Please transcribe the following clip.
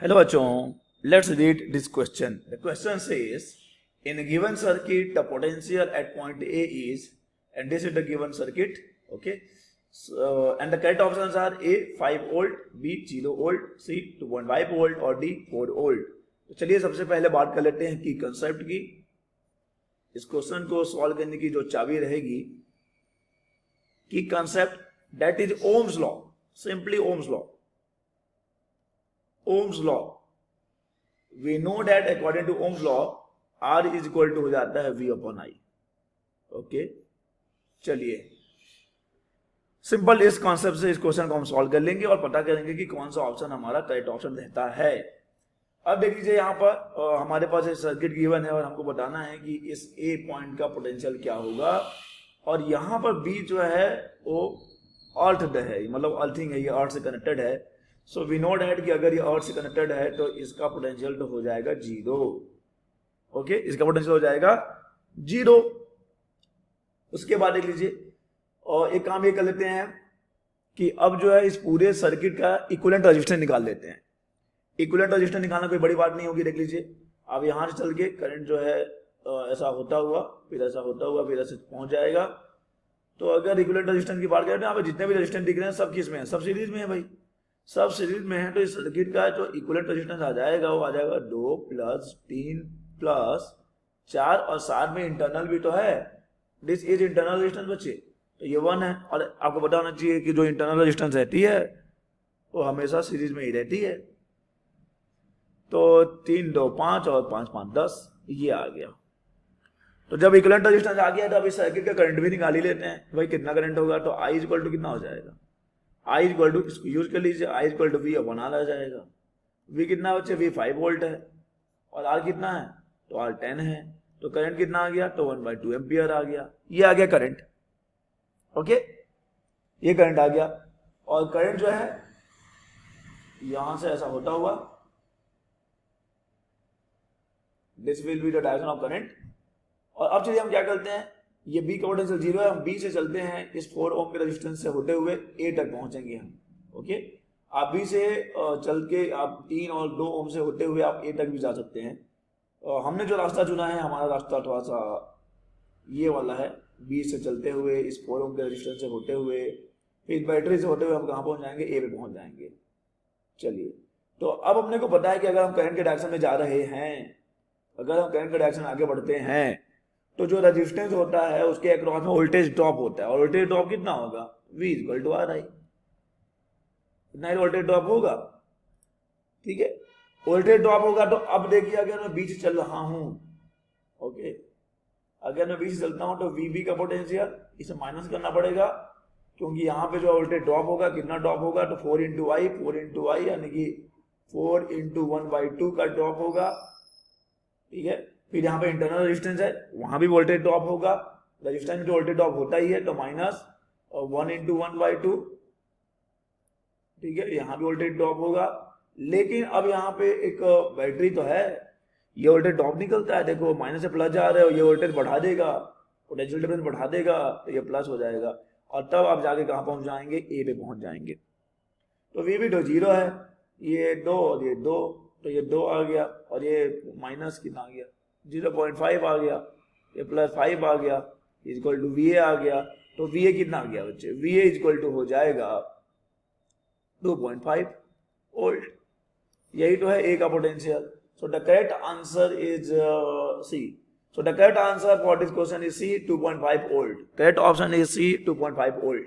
Hello bachon, let's read this question. The question says, in a given circuit, the potential at point A is, and this is the given circuit, okay. So, and the correct options are A 5 volt, B 0 volt, C 2.5 volt और D 4 volt. तो चलिए सबसे पहले बात कर लेते हैं की कंसेप्ट की. इस क्वेश्चन को सॉल्व करने की जो चाबी रहेगी की concept that is Ohm's law, simply Ohm's law. Ohm's law, we know that according to Ohm's law R is equal to हो जाता है V upon I. ओके, चलिए सिंपल इस कॉन्सेप्ट से इस क्वेश्चन को हम सॉल्व कर लेंगे और पता करेंगे कि कौन सा ऑप्शन हमारा करेक्ट ऑप्शन रहता है. अब देख लीजिए यहाँ पर हमारे पास एक सर्किट गिवन है और हमको बताना है कि इस A पॉइंट का पोटेंशियल क्या होगा और यहाँ पर B जो है वो अर्थ है, मतलब अर्थिंग है, ये अर्थ से कनेक्टेड है. सो वी नो डैट कि अगर ये अर्थ से कनेक्टेड है तो इसका पोटेंशियल तो हो जाएगा 0. ओके, इसका पोटेंशियल हो जाएगा 0. उसके बाद देख लीजिए और एक काम ये कर लेते हैं कि अब जो है इस पूरे सर्किट का इक्विवेलेंट रेजिस्टेंस निकाल लेते हैं. इक्विवेलेंट रेजिस्टेंस निकालना कोई बड़ी बात नहीं होगी. देख लीजिए अब यहाँ से चल के करंट जो है ऐसा होता हुआ फिर ऐसा होता हुआ फिर ऐसे पहुंच जाएगा. तो अगर इक्विवेलेंट रेजिस्टेंस की बात करें तो यहाँ पे जितने भी रेजिस्टेंस दिख रहे हैं सब किस में है, सब सीरीज में है भाई, सब सीरीज में है. तो इस सर्किट का जो इक्विवेलेंट रेजिस्टेंस आ जाएगा वो आ जाएगा 2 + 3 + 4 और साथ में इंटरनल भी तो है. दिस इज इंटरनल रेजिस्टेंस बच्चे, तो ये 1 है. और आपको पता होना चाहिए कि जो इंटरनल रेजिस्टेंस रहती है वो हमेशा सीरीज में ही रहती है. तो 3 2 5 और 5 5 10 ये आ गया. तो जब इक्विवेलेंट रेजिस्टेंस आ गया तो अब इस सर्किट का करंट भी निकाल ही लेते हैं. भाई कितना करंट होगा, तो I = कितना हो जाएगा, I = इसको यूज कर लीजिए, I = V अपॉन R आ जाएगा. V कितना बच्चे, V 5 वोल्ट है और R कितना है, तो R 10 है. तो करंट कितना आ गया, तो 1/2 एम्पियर आ गया. ये आ गया करंट. ओके, ये करंट आ गया और करंट जो है यहां से ऐसा होता हुआ this will be the direction of current. और अब चलिए हम क्या करते हैं, ये B का पोटेंशियल 0 है, हम B से चलते हैं इस 4 ओम के रेजिस्टेंस से होते हुए A तक पहुंचेंगे हम. ओके, आप B से चल के आप 3 और 2 ओम से होते हुए आप A तक भी जा सकते हैं. हमने जो रास्ता चुना है हमारा रास्ता थोड़ा सा ये वाला है. B से चलते हुए इस 4 ओम के रेजिस्टेंस से होते हुए फिर बैटरी से होते हुए हम कहाँ पहुंच जाएंगे, A पे पहुंच जाएंगे. चलिए, तो अब अपने को पता है कि अगर हम करंट के डायरेक्शन में जा रहे हैं, अगर हम करंट के डायरेक्शन आगे बढ़ते हैं तो जो रेजिस्टेंस होता है उसके अक्रॉस में वोल्टेज ड्रॉप होता है. और वोल्टेज ड्रॉप कितना होगा, V = RI. इतना ही वोल्टेज ड्रॉप होगा. ठीक है, वोल्टेज ड्रॉप होगा. तो अब देखिए अगर मैं बीच चल रहा हूं, ओके, अगर मैं बीच चलता हूं तो VB का पोटेंशियल इसे माइनस करना पड़ेगा क्योंकि यहाँ पे जो वोल्टेज ड्रॉप होगा कितना ड्रॉप होगा, तो 4 × I यानी कि 4 × 1/2 का ड्रॉप होगा. ठीक है, फिर यहाँ पे इंटरनल रेजिस्टेंस है, वहां भी वोल्टेज ड्रॉप होगा. रेजिस्टेंस में जो वोल्टेज ड्रॉप होता ही है, तो माइनस 1 × 1/2. ठीक है, यहाँ भी वोल्टेज ड्रॉप होगा. लेकिन अब यहाँ पे एक बैटरी तो है, ये वोल्टेज ड्रॉप निकलता है. देखो माइनस से प्लस जा रहे हो, ये वोल्टेज बढ़ा देगा, पोटेंशियल डिफरेंस बढ़ा देगा, तो ये प्लस हो जाएगा. और तब आप जाके कहाँ पहुंच जाएंगे, A पे पहुंच जाएंगे. तो VB तो 0 है, ये 2 और ये 2, तो ये 2 आ गया और ये माइनस कितना आ गया, 0.5 आ गया. ये +5 आ गया, = VA आ गया. तो VA कितना आ गया बच्चे, VA = हो जाएगा 2.5 वोल्ट. यही तो है A का potential. So the correct answer is C. So the correct answer for this question is C, 2.5 volt. Correct option is C, 2.5 volt.